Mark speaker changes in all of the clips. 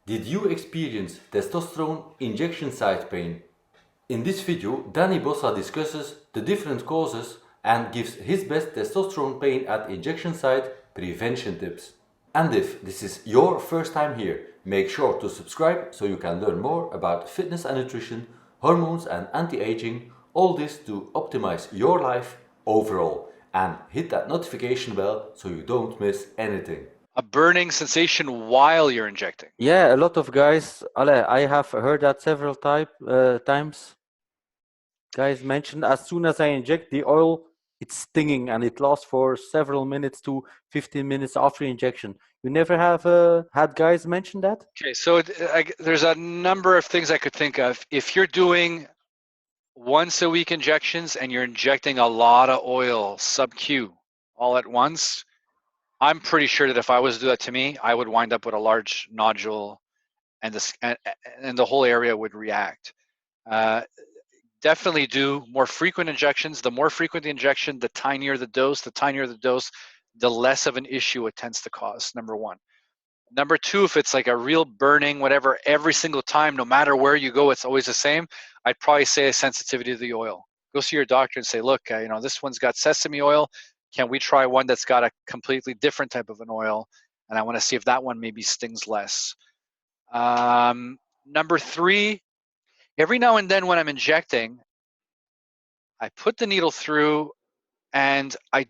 Speaker 1: Did you experience testosterone injection site pain? In this video, Danny Bossa discusses the different causes and gives his best testosterone pain at injection site prevention tips. And if this is your first time here, make sure to subscribe so you can learn more about fitness and nutrition, hormones and anti-aging, all this to optimize your life overall. And hit that notification bell so you don't miss anything.
Speaker 2: A burning sensation while you're injecting.
Speaker 3: Yeah, a lot of guys, I have heard that several times. Guys mentioned as soon as I inject the oil, it's stinging and it lasts for several minutes to 15 minutes after injection. You never have had guys mention that?
Speaker 2: Okay, so there's a number of things I could think of. If you're doing once a week injections and you're injecting a lot of oil sub-Q all at once, I'm pretty sure that if I was to do that to me, I would wind up with a large nodule and the whole area would react. Definitely do more frequent injections. The more frequent the injection, the tinier the dose, the less of an issue it tends to cause, number one. Number two, if it's like a real burning, whatever, every single time, no matter where you go, it's always the same, I'd probably say a sensitivity to the oil. Go see your doctor and say, look, this one's got sesame oil. Can we try one that's got a completely different type of an oil? And I want to see if that one maybe stings less. Number three, every now and then when I'm injecting, I put the needle through and I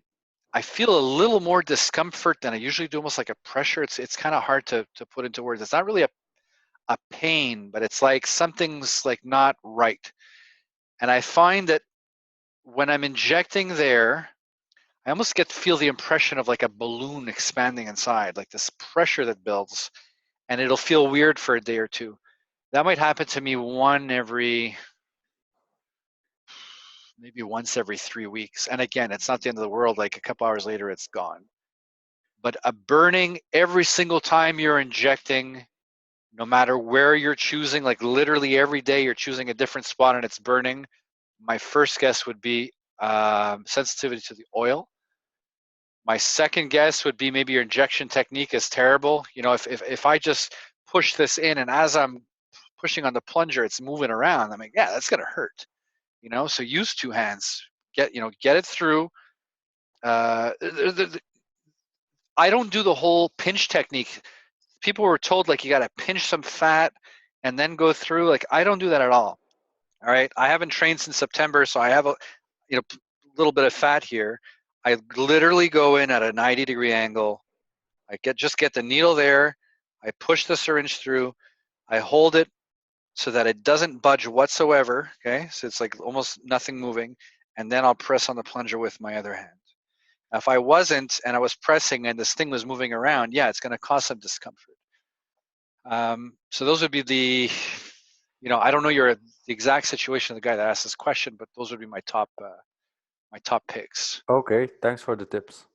Speaker 2: feel a little more discomfort than I usually do, almost like a pressure. It's kind of hard to put into words. It's not really a pain, but it's like something's like not right. And I find that when I'm injecting there, I almost feel the impression of like a balloon expanding inside, like this pressure that builds, and it'll feel weird for a day or two. That might happen to me maybe once every 3 weeks. And again, it's not the end of the world. Like a couple hours later, it's gone. But a burning every single time you're injecting, no matter where you're choosing, like literally every day you're choosing a different spot and it's burning, my first guess would be sensitivity to the oil. My second guess would be maybe your injection technique is terrible. If I just push this in and as I'm pushing on the plunger, it's moving around, I'm like, yeah, that's gonna hurt. So use two hands. Get it through. I don't do the whole pinch technique. People were told like you got to pinch some fat and then go through. Like I don't do that at all. All right, I haven't trained since September, so I have a little bit of fat here. I literally go in at a 90-degree angle. I just get the needle there. I push the syringe through. I hold it so that it doesn't budge whatsoever. Okay, so it's like almost nothing moving, and then I'll press on the plunger with my other hand. If I wasn't and I was pressing and this thing was moving around, yeah, it's going to cause some discomfort. So those would be I don't know the exact situation of the guy that asked this question, but those would be my top picks.
Speaker 3: Okay, thanks for the tips.